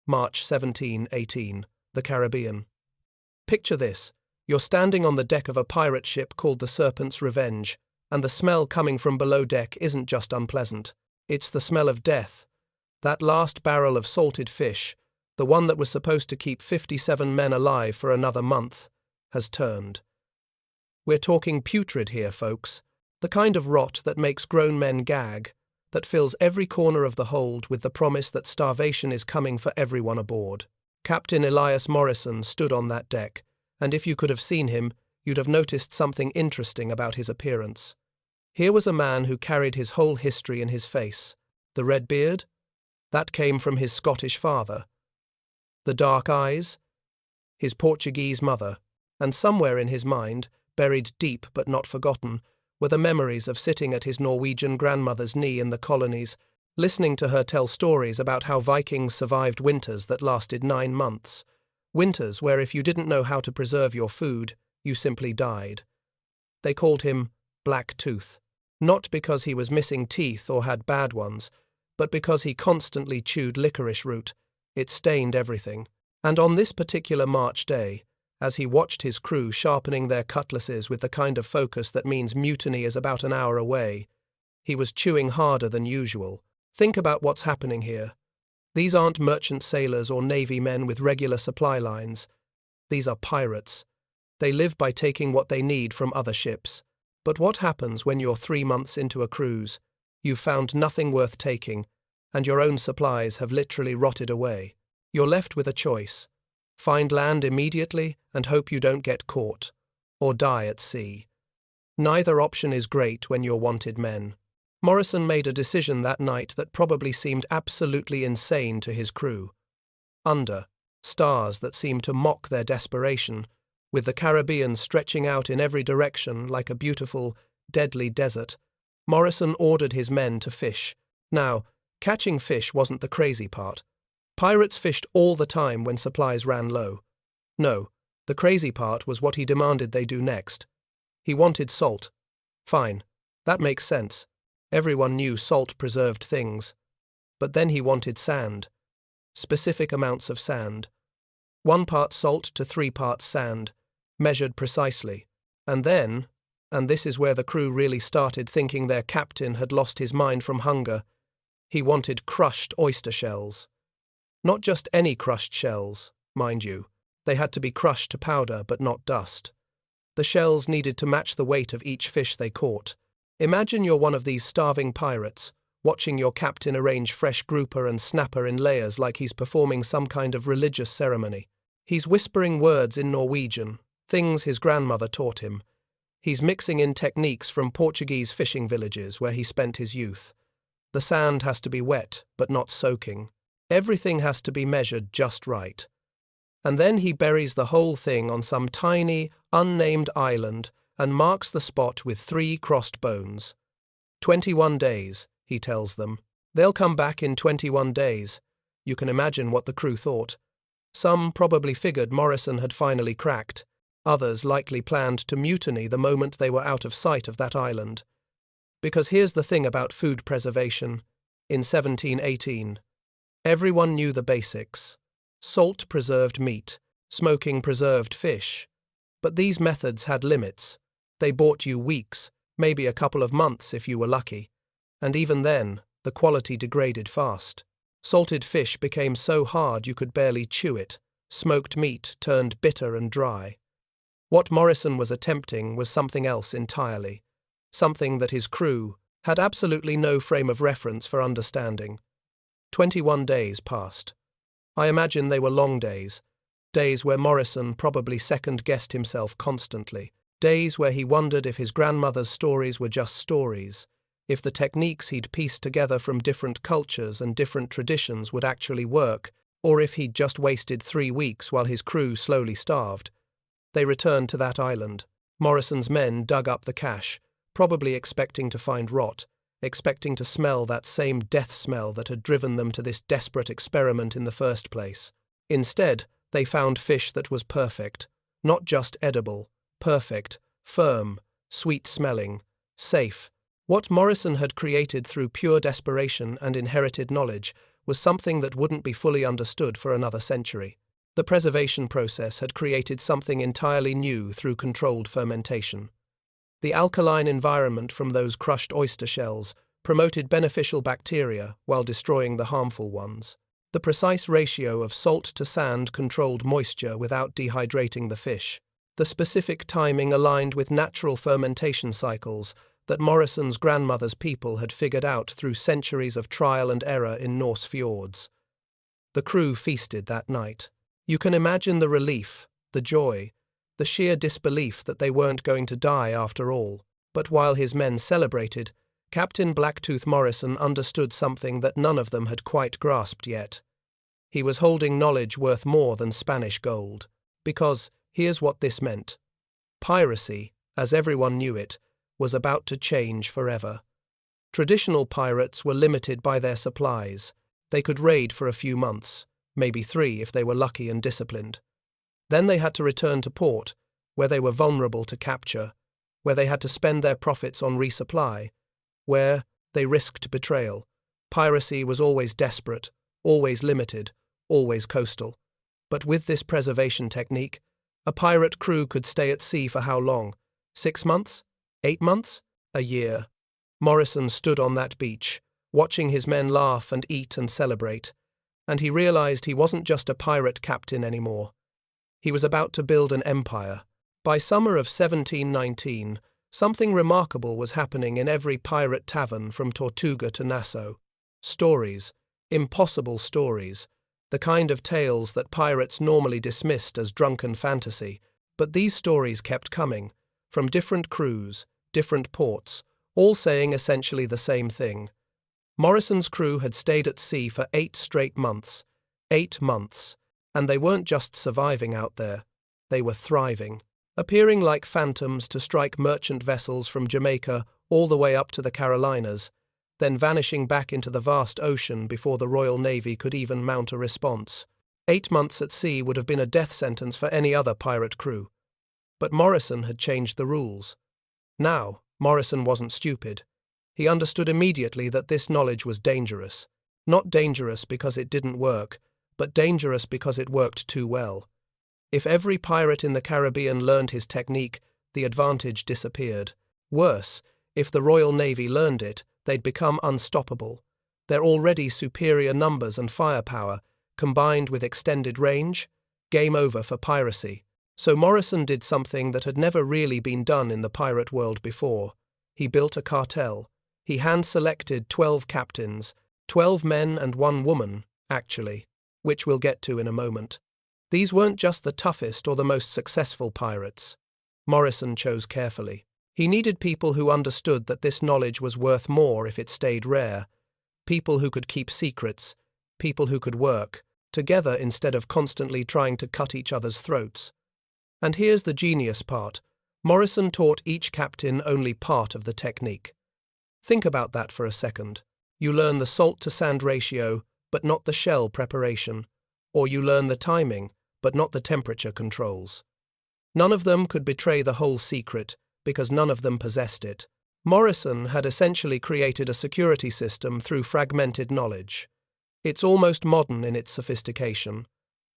March 1718, the Caribbean. Picture this. You're standing on the deck of a pirate ship called the Serpent's Revenge, and the smell coming from below deck isn't just unpleasant. It's the smell of death. That last barrel of salted fish, the one that was supposed to keep 57 men alive for another month, has turned. We're talking putrid here, folks. The kind of rot that makes grown men gag, that fills every corner of the hold with the promise that starvation is coming for everyone aboard. Captain Elias Morrison stood on that deck, and if you could have seen him, you'd have noticed something interesting about his appearance. Here was a man who carried his whole history in his face. The red beard? That came from his Scottish father. The dark eyes? His Portuguese mother. And somewhere in his mind, buried deep but not forgotten, were the memories of sitting at his Norwegian grandmother's knee in the colonies, listening to her tell stories about how Vikings survived winters that lasted 9 months. Winters where if you didn't know how to preserve your food, you simply died. They called him Black Tooth, not because he was missing teeth or had bad ones, but because he constantly chewed licorice root. It stained everything. And on this particular March day, as he watched his crew sharpening their cutlasses with the kind of focus that means mutiny is about an hour away, he was chewing harder than usual. Think about what's happening here. These aren't merchant sailors or navy men with regular supply lines. These are pirates. They live by taking what they need from other ships. But what happens when you're 3 months into a cruise? You've found nothing worth taking, and your own supplies have literally rotted away. You're left with a choice. Find land immediately and hope you don't get caught, or die at sea. Neither option is great when you're wanted men. Morrison made a decision that night that probably seemed absolutely insane to his crew. Under stars that seemed to mock their desperation, with the Caribbean stretching out in every direction like a beautiful, deadly desert, Morrison ordered his men to fish. Now, catching fish wasn't the crazy part. Pirates fished all the time when supplies ran low. No, the crazy part was what he demanded they do next. He wanted salt. Fine, that makes sense. Everyone knew salt preserved things. But then he wanted sand. Specific amounts of sand. 1 part salt to 3 parts sand, measured precisely. And then, and this is where the crew really started thinking their captain had lost his mind from hunger, he wanted crushed oyster shells. Not just any crushed shells, mind you. They had to be crushed to powder but not dust. The shells needed to match the weight of each fish they caught. Imagine you're one of these starving pirates, watching your captain arrange fresh grouper and snapper in layers like he's performing some kind of religious ceremony. He's whispering words in Norwegian, things his grandmother taught him. He's mixing in techniques from Portuguese fishing villages where he spent his youth. The sand has to be wet, but not soaking. Everything has to be measured just right. And then he buries the whole thing on some tiny, unnamed island and marks the spot with 3 crossed bones. 21 days, he tells them. They'll come back in 21 days. You can imagine what the crew thought. Some probably figured Morrison had finally cracked. Others likely planned to mutiny the moment they were out of sight of that island. Because here's the thing about food preservation. In 1718, everyone knew the basics. Salt preserved meat, smoking preserved fish. But these methods had limits. They bought you weeks, maybe a couple of months if you were lucky. And even then, the quality degraded fast. Salted fish became so hard you could barely chew it. Smoked meat turned bitter and dry. What Morrison was attempting was something else entirely. Something that his crew had absolutely no frame of reference for understanding. 21 days passed. I imagine they were long days. Days where Morrison probably second-guessed himself constantly. Days where he wondered if his grandmother's stories were just stories, if the techniques he'd pieced together from different cultures and different traditions would actually work, or if he'd just wasted 3 weeks while his crew slowly starved. They returned to that island. Morrison's men dug up the cache, probably expecting to find rot, expecting to smell that same death smell that had driven them to this desperate experiment in the first place. Instead, they found fish that was perfect, not just edible, perfect, firm, sweet-smelling, safe. What Morrison had created through pure desperation and inherited knowledge was something that wouldn't be fully understood for another century. The preservation process had created something entirely new through controlled fermentation. The alkaline environment from those crushed oyster shells promoted beneficial bacteria while destroying the harmful ones. The precise ratio of salt to sand controlled moisture without dehydrating the fish. The specific timing aligned with natural fermentation cycles that Morrison's grandmother's people had figured out through centuries of trial and error in Norse fjords. The crew feasted that night. You can imagine the relief, the joy, the sheer disbelief that they weren't going to die after all. But while his men celebrated, Captain Blacktooth Morrison understood something that none of them had quite grasped yet. He was holding knowledge worth more than Spanish gold. Because, here's what this meant. Piracy, as everyone knew it, was about to change forever. Traditional pirates were limited by their supplies. They could raid for a few months, maybe 3 if they were lucky and disciplined. Then they had to return to port, where they were vulnerable to capture, where they had to spend their profits on resupply, where they risked betrayal. Piracy was always desperate, always limited, always coastal. But with this preservation technique, a pirate crew could stay at sea for how long? 6 months? 8 months? A year. Morrison stood on that beach, watching his men laugh and eat and celebrate, and he realized he wasn't just a pirate captain anymore. He was about to build an empire. By summer of 1719, something remarkable was happening in every pirate tavern from Tortuga to Nassau. Stories, impossible stories, the kind of tales that pirates normally dismissed as drunken fantasy. But these stories kept coming, from different crews, different ports, all saying essentially the same thing. Morrison's crew had stayed at sea for 8 straight months. 8 months. And they weren't just surviving out there. They were thriving, appearing like phantoms to strike merchant vessels from Jamaica all the way up to the Carolinas, then vanishing back into the vast ocean before the Royal Navy could even mount a response. 8 months at sea would have been a death sentence for any other pirate crew. But Morrison had changed the rules. Now, Morrison wasn't stupid. He understood immediately that this knowledge was dangerous. Not dangerous because it didn't work, but dangerous because it worked too well. If every pirate in the Caribbean learned his technique, the advantage disappeared. Worse, if the Royal Navy learned it, they'd become unstoppable. Their already superior numbers and firepower, combined with extended range, game over for piracy. So Morrison did something that had never really been done in the pirate world before. He built a cartel. He hand-selected 12 captains, 12 men and 1 woman, actually, which we'll get to in a moment. These weren't just the toughest or the most successful pirates. Morrison chose carefully. He needed people who understood that this knowledge was worth more if it stayed rare, people who could keep secrets, people who could work together instead of constantly trying to cut each other's throats. And here's the genius part. Morrison taught each captain only part of the technique. Think about that for a second. You learn the salt-to-sand ratio, but not the shell preparation. Or you learn the timing, but not the temperature controls. None of them could betray the whole secret, because none of them possessed it. Morrison had essentially created a security system through fragmented knowledge. It's almost modern in its sophistication.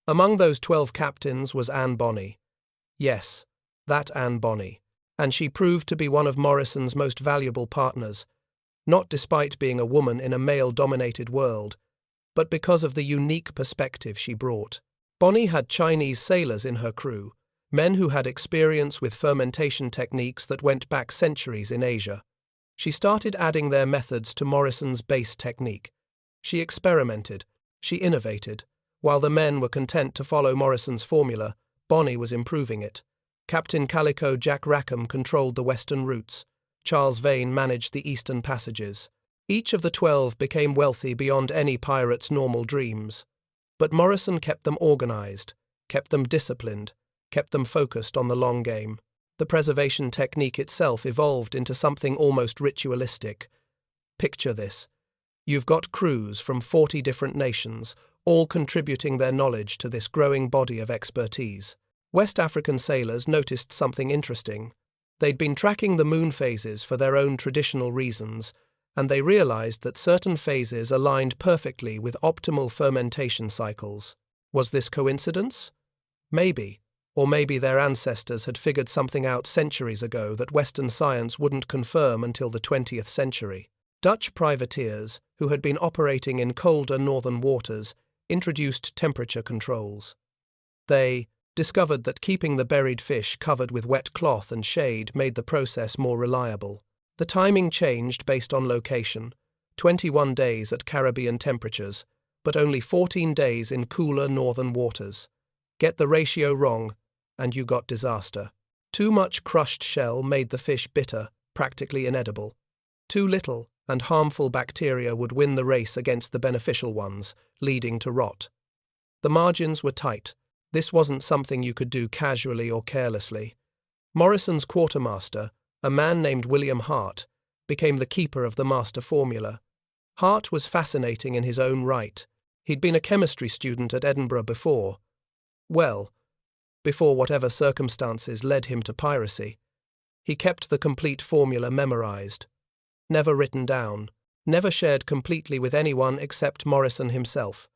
Among those 12 captains was Anne Bonny. Yes, that Anne Bonny. And she proved to be one of Morrison's most valuable partners, not despite being a woman in a male-dominated world, but because of the unique perspective she brought. Bonny had Chinese sailors in her crew, men who had experience with fermentation techniques that went back centuries in Asia. She started adding their methods to Morrison's base technique. She experimented, she innovated. While the men were content to follow Morrison's formula, Bonny was improving it. Captain Calico Jack Rackham controlled the western routes. Charles Vane managed the eastern passages. Each of the 12 became wealthy beyond any pirate's normal dreams. But Morrison kept them organized, kept them disciplined, kept them focused on the long game. The preservation technique itself evolved into something almost ritualistic. Picture this. You've got crews from 40 different nations, all contributing their knowledge to this growing body of expertise. West African sailors noticed something interesting. They'd been tracking the moon phases for their own traditional reasons, and they realized that certain phases aligned perfectly with optimal fermentation cycles. Was this coincidence? Maybe. Or maybe their ancestors had figured something out centuries ago that Western science wouldn't confirm until the 20th century. Dutch privateers, who had been operating in colder northern waters, introduced temperature controls. They discovered that keeping the buried fish covered with wet cloth and shade made the process more reliable. The timing changed based on location, 21 days at Caribbean temperatures, but only 14 days in cooler northern waters. Get the ratio wrong, and you got disaster. Too much crushed shell made the fish bitter, practically inedible. Too little, and harmful bacteria would win the race against the beneficial ones, leading to rot. The margins were tight. This wasn't something you could do casually or carelessly. Morrison's quartermaster, a man named William Hart, became the keeper of the master formula. Hart was fascinating in his own right. He'd been a chemistry student at Edinburgh before whatever circumstances led him to piracy. He kept the complete formula memorized, never written down, never shared completely with anyone except Morrison himself.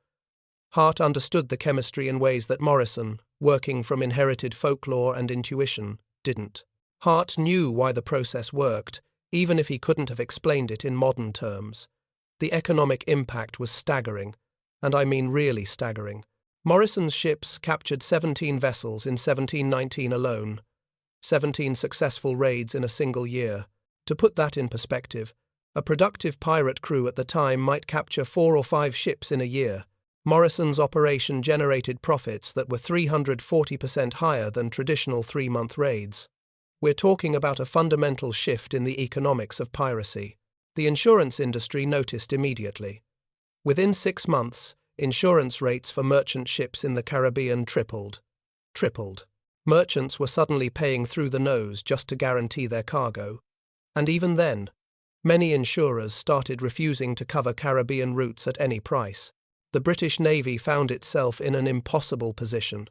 Hart understood the chemistry in ways that Morrison, working from inherited folklore and intuition, didn't. Hart knew why the process worked, even if he couldn't have explained it in modern terms. The economic impact was staggering, and I mean really staggering. Morrison's ships captured 17 vessels in 1719 alone, 17 successful raids in a single year. To put that in perspective, a productive pirate crew at the time might capture 4 or 5 ships in a year. Morrison's operation generated profits that were 340% higher than traditional 3-month raids. We're talking about a fundamental shift in the economics of piracy. The insurance industry noticed immediately. Within 6 months, insurance rates for merchant ships in the Caribbean tripled. Merchants were suddenly paying through the nose just to guarantee their cargo. And even then, many insurers started refusing to cover Caribbean routes at any price. The British Navy found itself in an impossible position.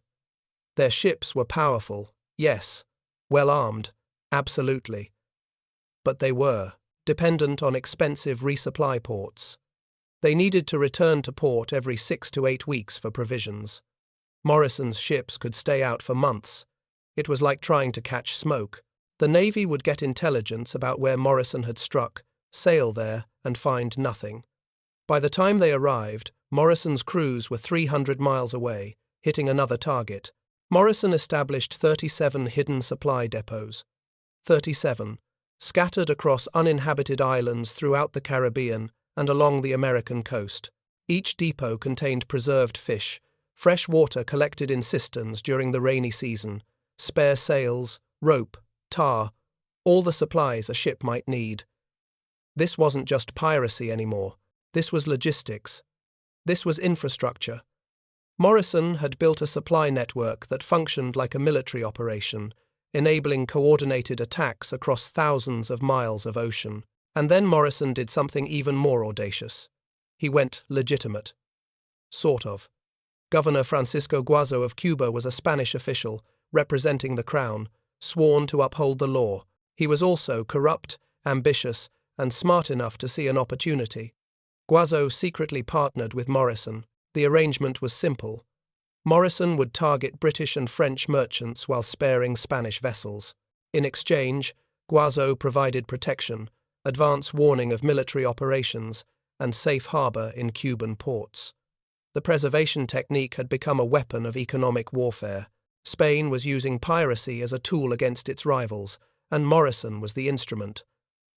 Their ships were powerful, yes, well armed, absolutely. But they were dependent on expensive resupply ports. They needed to return to port every 6 to 8 weeks for provisions. Morrison's ships could stay out for months. It was like trying to catch smoke. The Navy would get intelligence about where Morrison had struck, sail there, and find nothing. By the time they arrived, Morrison's crews were 300 miles away, hitting another target. Morrison established 37 hidden supply depots. 37, scattered across uninhabited islands throughout the Caribbean and along the American coast. Each depot contained preserved fish, fresh water collected in cisterns during the rainy season, spare sails, rope, tar, all the supplies a ship might need. This wasn't just piracy anymore. This was logistics. This was infrastructure. Morrison had built a supply network that functioned like a military operation, enabling coordinated attacks across thousands of miles of ocean. And then Morrison did something even more audacious. He went legitimate. Sort of. Governor Francisco Guazo of Cuba was a Spanish official, representing the crown, sworn to uphold the law. He was also corrupt, ambitious, and smart enough to see an opportunity. Guazo secretly partnered with Morrison. The arrangement was simple. Morrison would target British and French merchants while sparing Spanish vessels. In exchange, Guazo provided protection, advance warning of military operations, and safe harbor in Cuban ports. The preservation technique had become a weapon of economic warfare. Spain was using piracy as a tool against its rivals, and Morrison was the instrument.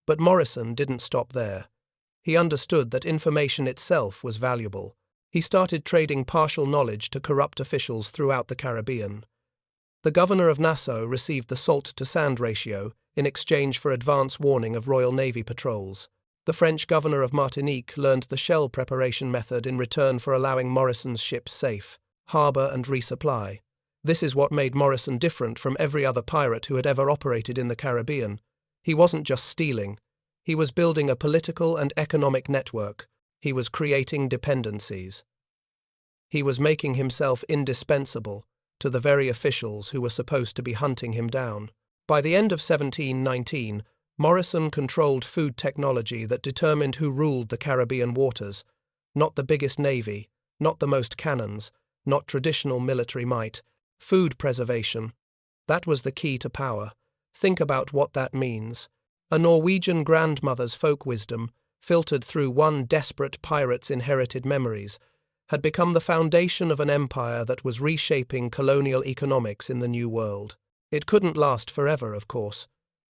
But Morrison didn't stop there. He understood that information itself was valuable. He started trading partial knowledge to corrupt officials throughout the Caribbean. The governor of Nassau received the salt-to-sand ratio in exchange for advance warning of Royal Navy patrols. The French governor of Martinique learned the shell preparation method in return for allowing Morrison's ships safe, harbor and resupply. This is what made Morrison different from every other pirate who had ever operated in the Caribbean. He wasn't just stealing. He was building a political and economic network. He was creating dependencies. He was making himself indispensable to the very officials who were supposed to be hunting him down. By the end of 1719, Morrison controlled food technology that determined who ruled the Caribbean waters, not the biggest navy, not the most cannons, not traditional military might. Food preservation. That was the key to power. Think about what that means. A Norwegian grandmother's folk wisdom, filtered through one desperate pirate's inherited memories, had become the foundation of an empire that was reshaping colonial economics in the New World. It couldn't last forever, of course.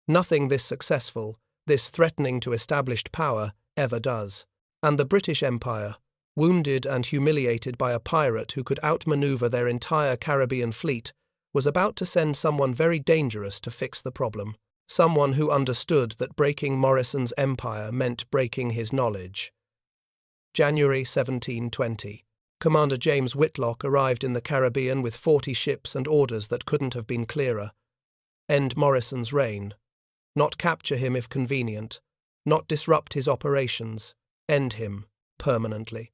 Nothing this successful, this threatening to established power, ever does. And the British Empire, wounded and humiliated by a pirate who could outmaneuver their entire Caribbean fleet, was about to send someone very dangerous to fix the problem. Someone who understood that breaking Morrison's empire meant breaking his knowledge. January 1720. Commander James Whitlock arrived in the Caribbean with 40 ships and orders that couldn't have been clearer. End Morrison's reign. Not capture him if convenient. Not disrupt his operations. End him, permanently.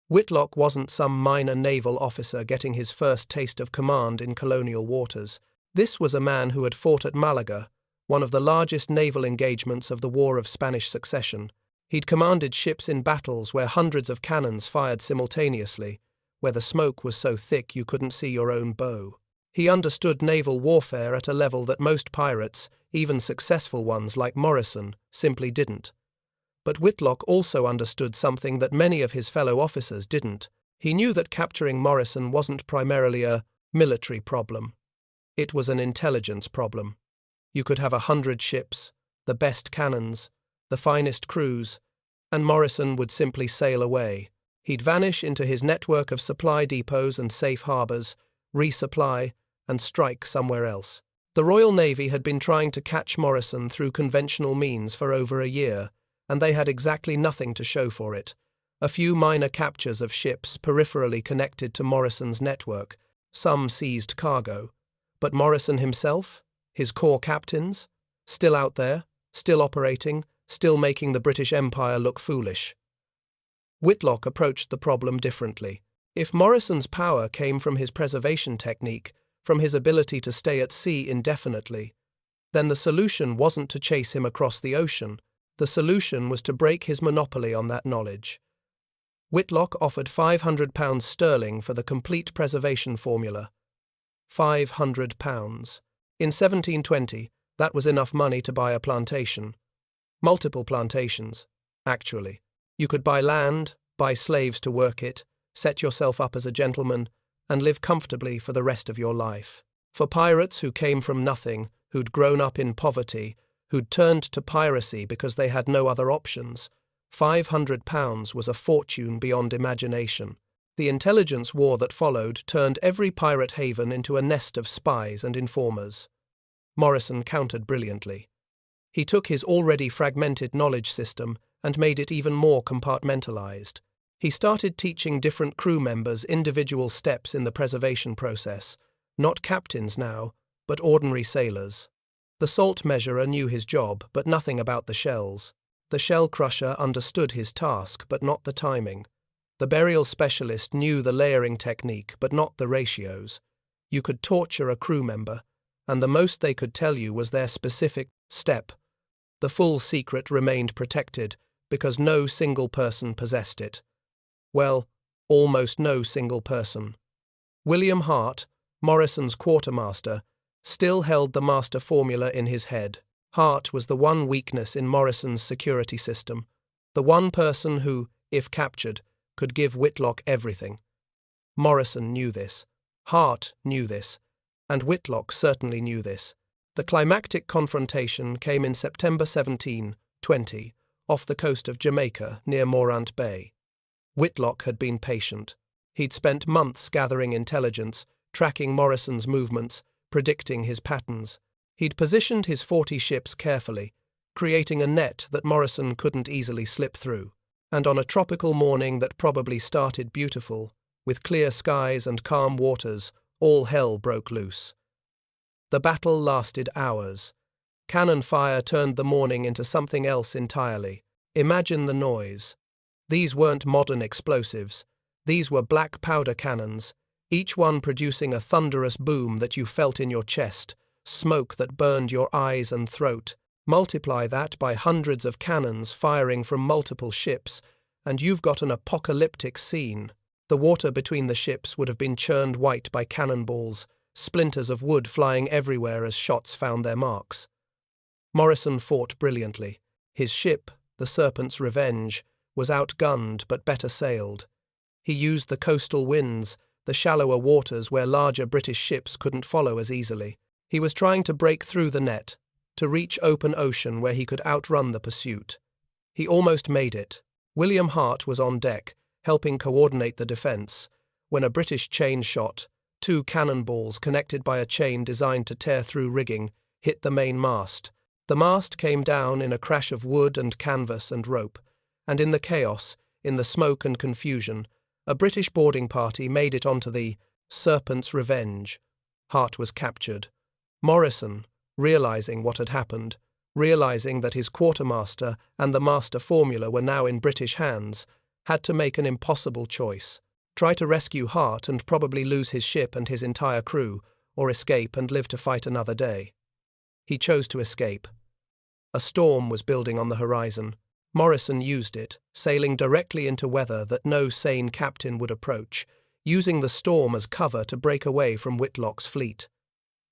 Whitlock wasn't some minor naval officer getting his first taste of command in colonial waters. This was a man who had fought at Malaga, one of the largest naval engagements of the War of Spanish Succession. He'd commanded ships in battles where hundreds of cannons fired simultaneously, where the smoke was so thick you couldn't see your own bow. He understood naval warfare at a level that most pirates, even successful ones like Morrison, simply didn't. But Whitlock also understood something that many of his fellow officers didn't. He knew that capturing Morrison wasn't primarily a military problem. It was an intelligence problem. You could have 100 ships, the best cannons, the finest crews, and Morrison would simply sail away. He'd vanish into his network of supply depots and safe harbours, resupply, and strike somewhere else. The Royal Navy had been trying to catch Morrison through conventional means for over a year, and they had exactly nothing to show for it. A few minor captures of ships peripherally connected to Morrison's network, some seized cargo. But Morrison himself, his core captains, still out there, still operating, still making the British Empire look foolish. Whitlock approached the problem differently. If Morrison's power came from his preservation technique, from his ability to stay at sea indefinitely, then the solution wasn't to chase him across the ocean. The solution was to break his monopoly on that knowledge. Whitlock offered £500 sterling for the complete preservation formula. £500. In 1720, that was enough money to buy a plantation. Multiple plantations, actually. You could buy land, buy slaves to work it, set yourself up as a gentleman, and live comfortably for the rest of your life. For pirates who came from nothing, who'd grown up in poverty, who'd turned to piracy because they had no other options, £500 was a fortune beyond imagination. The intelligence war that followed turned every pirate haven into a nest of spies and informers. Morrison countered brilliantly. He took his already fragmented knowledge system and made it even more compartmentalized. He started teaching different crew members individual steps in the preservation process, not captains now, but ordinary sailors. The salt measurer knew his job, but nothing about the shells. The shell crusher understood his task, but not the timing. The burial specialist knew the layering technique, but not the ratios. You could torture a crew member, and the most they could tell you was their specific step. The full secret remained protected, because no single person possessed it. Well, almost no single person. William Hart, Morrison's quartermaster, still held the master formula in his head. Hart was the one weakness in Morrison's security system, the one person who, if captured, could give Whitlock everything. Morrison knew this. Hart knew this. And Whitlock certainly knew this. The climactic confrontation came in September 1720, off the coast of Jamaica, near Morant Bay. Whitlock had been patient. He'd spent months gathering intelligence, tracking Morrison's movements, predicting his patterns. He'd positioned his 40 ships carefully, creating a net that Morrison couldn't easily slip through. And on a tropical morning that probably started beautiful, with clear skies and calm waters, all hell broke loose. The battle lasted hours. Cannon fire turned the morning into something else entirely. Imagine the noise. These weren't modern explosives. These were black powder cannons, each one producing a thunderous boom that you felt in your chest, smoke that burned your eyes and throat. Multiply that by hundreds of cannons firing from multiple ships, and you've got an apocalyptic scene. The water between the ships would have been churned white by cannonballs, splinters of wood flying everywhere as shots found their marks. Morrison fought brilliantly. His ship, the Serpent's Revenge, was outgunned but better sailed. He used the coastal winds, the shallower waters where larger British ships couldn't follow as easily. He was trying to break through the net, to reach open ocean where he could outrun the pursuit. He almost made it. William Hart was on deck, helping coordinate the defence, when a British chain shot, 2 cannonballs connected by a chain designed to tear through rigging, hit the main mast. The mast came down in a crash of wood and canvas and rope, and in the chaos, in the smoke and confusion, a British boarding party made it onto the Serpent's Revenge. Hart was captured. Morrison, realizing what had happened, realizing that his quartermaster and the master formula were now in British hands, had to make an impossible choice. Try to rescue Hart and probably lose his ship and his entire crew, or escape and live to fight another day. He chose to escape. A storm was building on the horizon. Morrison used it, sailing directly into weather that no sane captain would approach, using the storm as cover to break away from Whitlock's fleet.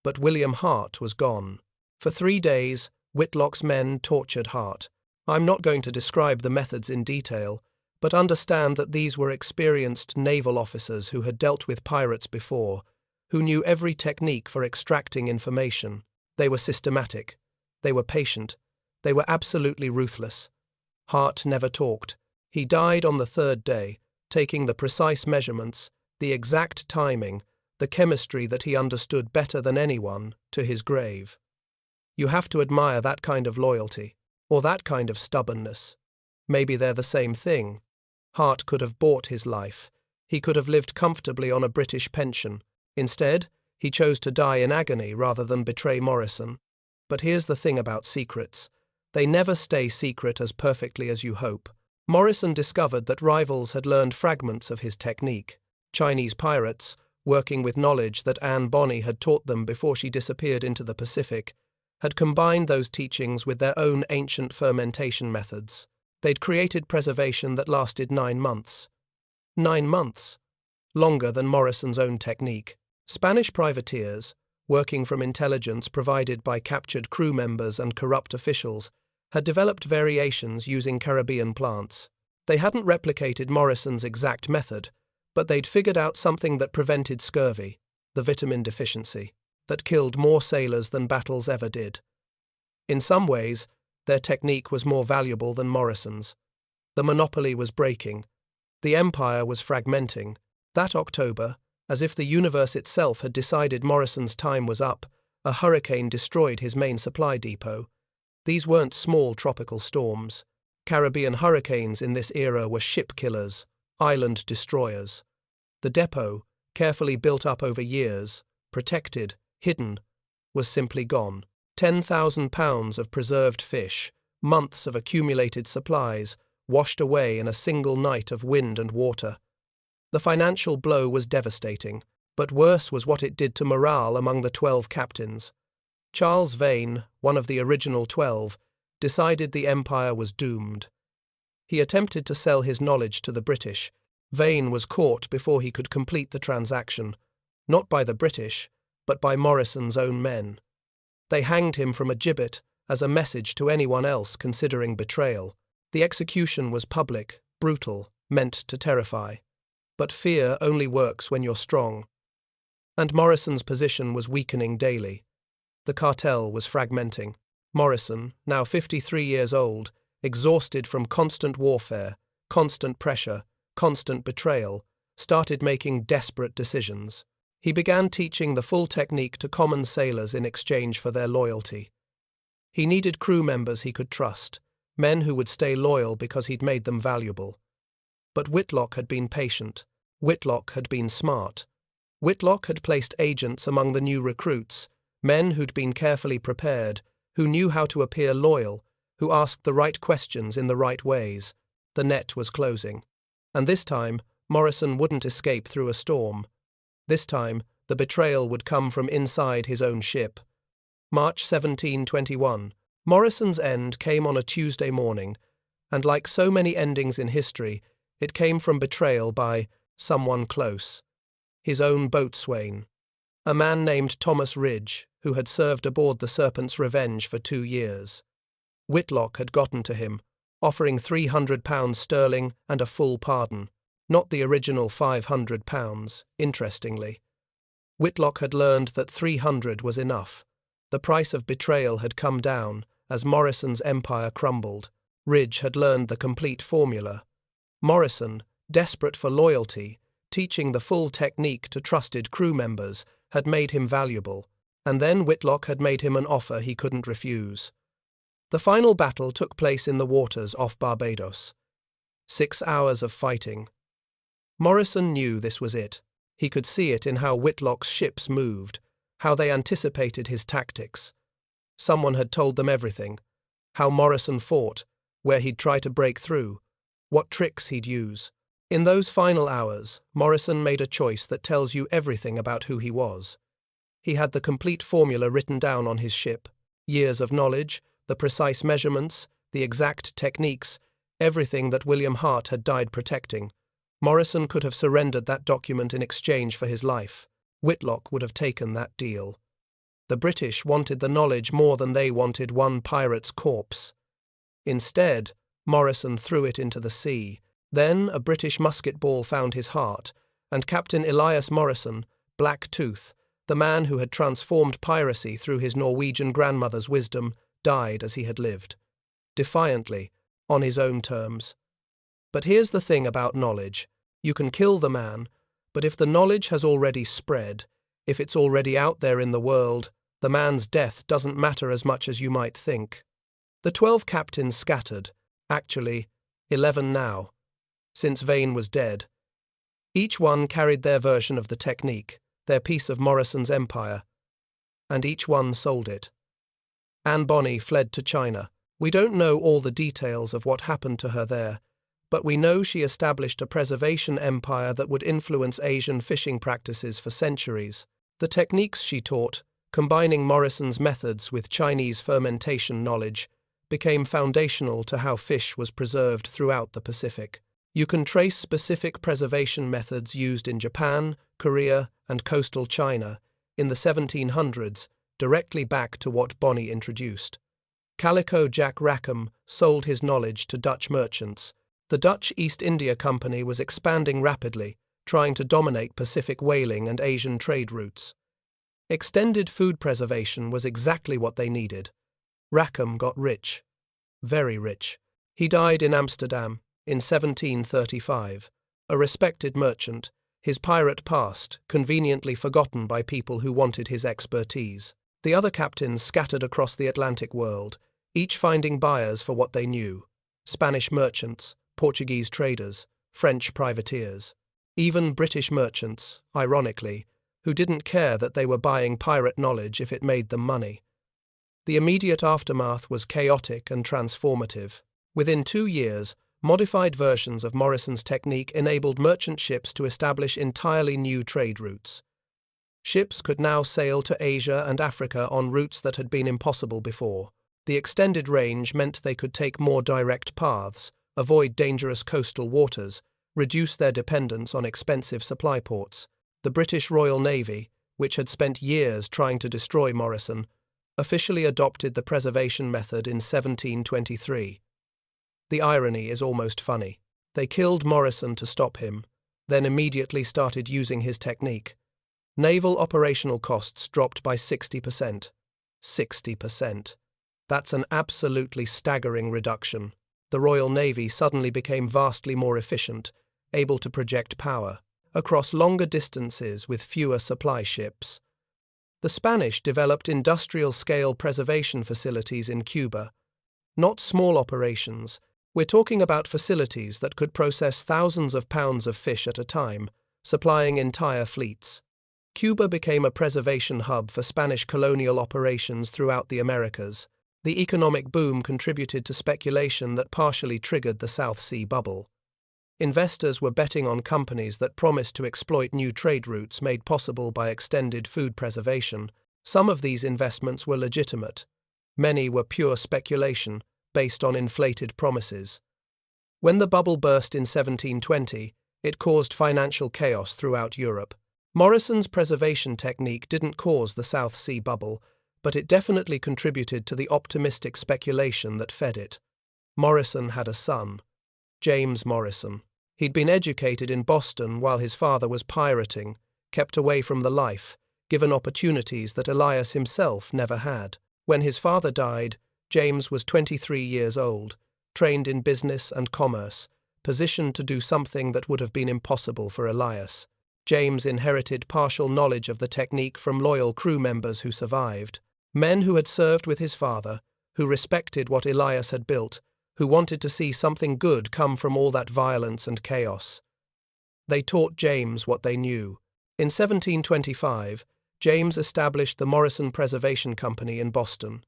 But William Hart was gone. For 3 days, Whitlock's men tortured Hart. I'm not going to describe the methods in detail, but understand that these were experienced naval officers who had dealt with pirates before, who knew every technique for extracting information. They were systematic. They were patient. They were absolutely ruthless. Hart never talked. He died on the 3rd day, taking the precise measurements, the exact timing, the chemistry that he understood better than anyone, to his grave. You have to admire that kind of loyalty, or that kind of stubbornness. Maybe they're the same thing. Hart could have bought his life. He could have lived comfortably on a British pension. Instead, he chose to die in agony rather than betray Morrison. But here's the thing about secrets. They never stay secret as perfectly as you hope. Morrison discovered that rivals had learned fragments of his technique. Chinese pirates, working with knowledge that Anne Bonny had taught them before she disappeared into the Pacific, had combined those teachings with their own ancient fermentation methods. They'd created preservation that lasted 9 months. 9 months. Longer than Morrison's own technique. Spanish privateers, working from intelligence provided by captured crew members and corrupt officials, had developed variations using Caribbean plants. They hadn't replicated Morrison's exact method, but they'd figured out something that prevented scurvy, the vitamin deficiency, that killed more sailors than battles ever did. In some ways, their technique was more valuable than Morrison's. The monopoly was breaking. The empire was fragmenting. That October, as if the universe itself had decided Morrison's time was up, a hurricane destroyed his main supply depot. These weren't small tropical storms. Caribbean hurricanes in this era were ship killers, island destroyers. The depot, carefully built up over years, protected, hidden, was simply gone. 10,000 pounds of preserved fish, months of accumulated supplies, washed away in a single night of wind and water. The financial blow was devastating, but worse was what it did to morale among the 12 captains. Charles Vane, one of the original 12, decided the empire was doomed. He attempted to sell his knowledge to the British. Vane was caught before he could complete the transaction, not by the British, but by Morrison's own men. They hanged him from a gibbet as a message to anyone else considering betrayal. The execution was public, brutal, meant to terrify. But fear only works when you're strong. And Morrison's position was weakening daily. The cartel was fragmenting. Morrison, now 53 years old, exhausted from constant warfare, constant pressure, constant betrayal, started making desperate decisions. He began teaching the full technique to common sailors in exchange for their loyalty. He needed crew members he could trust, men who would stay loyal because he'd made them valuable. But Whitlock had been patient. Whitlock had been smart. Whitlock had placed agents among the new recruits, men who'd been carefully prepared, who knew how to appear loyal, who asked the right questions in the right ways. The net was closing. And this time, Morrison wouldn't escape through a storm. This time, the betrayal would come from inside his own ship. March 1721, Morrison's end came on a Tuesday morning, and like so many endings in history, it came from betrayal by someone close. His own boatswain. A man named Thomas Ridge, who had served aboard the Serpent's Revenge for 2 years. Whitlock had gotten to him, offering £300 sterling and a full pardon, not the original £500, interestingly. Whitlock had learned that 300 was enough. The price of betrayal had come down as Morrison's empire crumbled. Ridge had learned the complete formula. Morrison, desperate for loyalty, teaching the full technique to trusted crew members, had made him valuable, and then Whitlock had made him an offer he couldn't refuse. The final battle took place in the waters off Barbados. 6 hours of fighting. Morrison knew this was it. He could see it in how Whitlock's ships moved, how they anticipated his tactics. Someone had told them everything, how Morrison fought, where he'd try to break through, what tricks he'd use. In those final hours, Morrison made a choice that tells you everything about who he was. He had the complete formula written down on his ship, years of knowledge, the precise measurements, the exact techniques, everything that William Hart had died protecting. Morrison could have surrendered that document in exchange for his life. Whitlock would have taken that deal. The British wanted the knowledge more than they wanted one pirate's corpse. Instead, Morrison threw it into the sea. Then a British musket ball found his heart, and Captain Elias Morrison, Black Tooth, the man who had transformed piracy through his Norwegian grandmother's wisdom, died as he had lived. Defiantly, on his own terms. But here's the thing about knowledge. You can kill the man, but if the knowledge has already spread, if it's already out there in the world, the man's death doesn't matter as much as you might think. The 12 captains scattered, actually, 11 now, since Vane was dead. Each one carried their version of the technique, their piece of Morrison's empire, and each one sold it. Anne Bonny fled to China. We don't know all the details of what happened to her there, but we know she established a preservation empire that would influence Asian fishing practices for centuries. The techniques she taught, combining Morrison's methods with Chinese fermentation knowledge, became foundational to how fish was preserved throughout the Pacific. You can trace specific preservation methods used in Japan, Korea, and coastal China in the 1700s directly back to what Bonny introduced. Calico Jack Rackham sold his knowledge to Dutch merchants. The Dutch East India Company was expanding rapidly, trying to dominate Pacific whaling and Asian trade routes. Extended food preservation was exactly what they needed. Rackham got rich. Very rich. He died in Amsterdam in 1735. A respected merchant, his pirate past conveniently forgotten by people who wanted his expertise. The other captains scattered across the Atlantic world, each finding buyers for what they knew. Spanish merchants, Portuguese traders, French privateers. Even British merchants, ironically, who didn't care that they were buying pirate knowledge if it made them money. The immediate aftermath was chaotic and transformative. Within 2 years, modified versions of Morrison's technique enabled merchant ships to establish entirely new trade routes. Ships could now sail to Asia and Africa on routes that had been impossible before. The extended range meant they could take more direct paths, avoid dangerous coastal waters, reduce their dependence on expensive supply ports. The British Royal Navy, which had spent years trying to destroy Morrison, officially adopted the preservation method in 1723. The irony is almost funny. They killed Morrison to stop him, then immediately started using his technique. Naval operational costs dropped by 60%. 60%. That's an absolutely staggering reduction. The Royal Navy suddenly became vastly more efficient, able to project power across longer distances with fewer supply ships. The Spanish developed industrial-scale preservation facilities in Cuba. Not small operations. We're talking about facilities that could process thousands of pounds of fish at a time, supplying entire fleets. Cuba became a preservation hub for Spanish colonial operations throughout the Americas. The economic boom contributed to speculation that partially triggered the South Sea bubble. Investors were betting on companies that promised to exploit new trade routes made possible by extended food preservation. Some of these investments were legitimate. Many were pure speculation, based on inflated promises. When the bubble burst in 1720, it caused financial chaos throughout Europe. Morrison's preservation technique didn't cause the South Sea bubble, but it definitely contributed to the optimistic speculation that fed it. Morrison had a son, James Morrison. He'd been educated in Boston while his father was pirating, kept away from the life, given opportunities that Elias himself never had. When his father died, James was 23 years old, trained in business and commerce, positioned to do something that would have been impossible for Elias. James inherited partial knowledge of the technique from loyal crew members who survived, men who had served with his father, who respected what Elias had built, who wanted to see something good come from all that violence and chaos. They taught James what they knew. In 1725, James established the Morrison Preservation Company in Boston.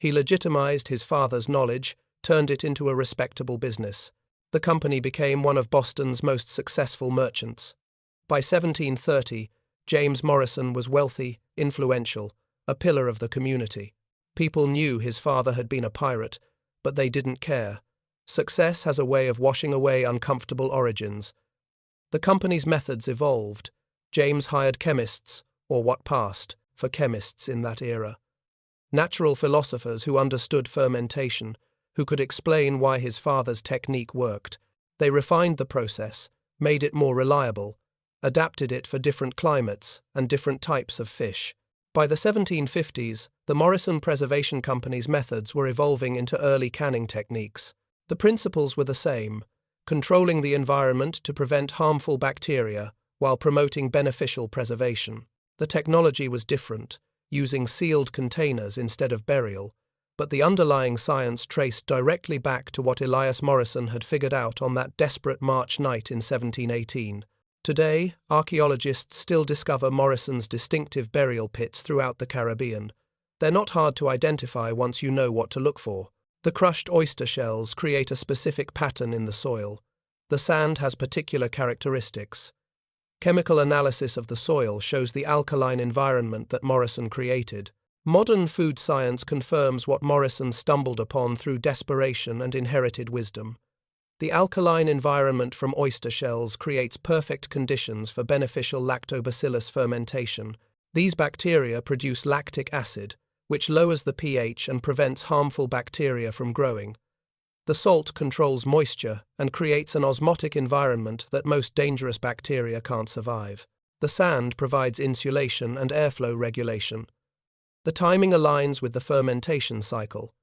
He legitimized his father's knowledge, turned it into a respectable business. The company became one of Boston's most successful merchants. By 1730, James Morrison was wealthy, influential, a pillar of the community. People knew his father had been a pirate, but they didn't care. Success has a way of washing away uncomfortable origins. The company's methods evolved. James hired chemists, or what passed for chemists in that era. Natural philosophers who understood fermentation, who could explain why his father's technique worked. They refined the process, made it more reliable, adapted it for different climates and different types of fish. By the 1750s, the Morrison Preservation Company's methods were evolving into early canning techniques. The principles were the same, controlling the environment to prevent harmful bacteria while promoting beneficial preservation. The technology was different, using sealed containers instead of burial, but the underlying science traced directly back to what Elias Morrison had figured out on that desperate March night in 1718. Today, archaeologists still discover Morrison's distinctive burial pits throughout the Caribbean. They're not hard to identify once you know what to look for. The crushed oyster shells create a specific pattern in the soil. The sand has particular characteristics. Chemical analysis of the soil shows the alkaline environment that Morrison created. Modern food science confirms what Morrison stumbled upon through desperation and inherited wisdom. The alkaline environment from oyster shells creates perfect conditions for beneficial lactobacillus fermentation. These bacteria produce lactic acid, which lowers the pH and prevents harmful bacteria from growing. The salt controls moisture and creates an osmotic environment that most dangerous bacteria can't survive. The sand provides insulation and airflow regulation. The timing aligns with the fermentation cycle.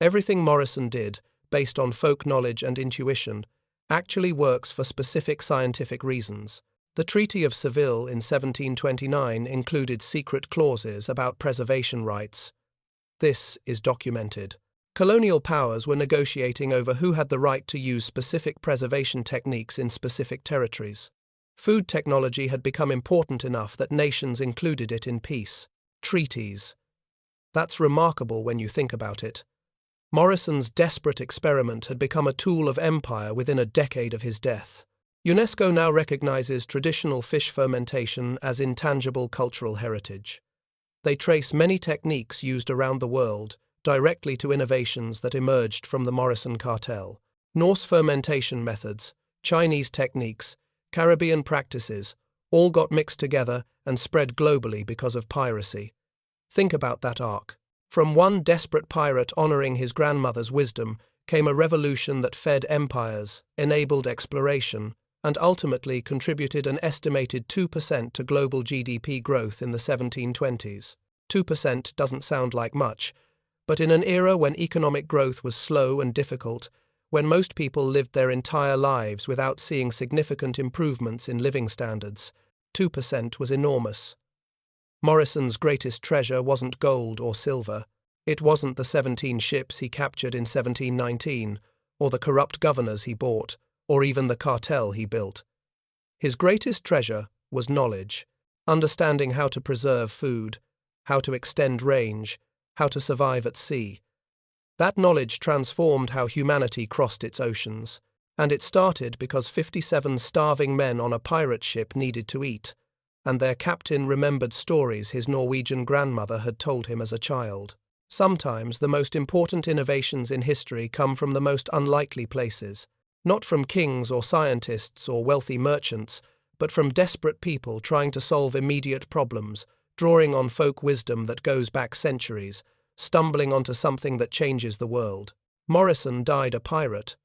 Everything Morrison did, based on folk knowledge and intuition, actually works for specific scientific reasons. The Treaty of Seville in 1729 included secret clauses about preservation rights. This is documented. Colonial powers were negotiating over who had the right to use specific preservation techniques in specific territories. Food technology had become important enough that nations included it in peace treaties. That's remarkable when you think about it. Morrison's desperate experiment had become a tool of empire within a decade of his death. UNESCO now recognizes traditional fish fermentation as intangible cultural heritage. They trace many techniques used around the world directly to innovations that emerged from the Morrison cartel. Norse fermentation methods, Chinese techniques, Caribbean practices, all got mixed together and spread globally because of piracy. Think about that arc. From one desperate pirate honoring his grandmother's wisdom came a revolution that fed empires, enabled exploration, and ultimately contributed an estimated 2% to global GDP growth in the 1720s. 2% doesn't sound like much, but in an era when economic growth was slow and difficult, when most people lived their entire lives without seeing significant improvements in living standards, 2% was enormous. Morrison's greatest treasure wasn't gold or silver. It wasn't the 17 ships he captured in 1719, or the corrupt governors he bought, or even the cartel he built. His greatest treasure was knowledge, understanding how to preserve food, how to extend range, how to survive at sea. That knowledge transformed how humanity crossed its oceans, and it started because 57 starving men on a pirate ship needed to eat, and their captain remembered stories his Norwegian grandmother had told him as a child. Sometimes the most important innovations in history come from the most unlikely places, not from kings or scientists or wealthy merchants, but from desperate people trying to solve immediate problems, drawing on folk wisdom that goes back centuries, stumbling onto something that changes the world. Morrison died a pirate,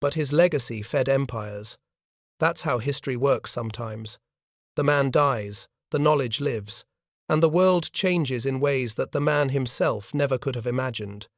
but his legacy fed empires. That's how history works sometimes. The man dies, the knowledge lives, and the world changes in ways that the man himself never could have imagined.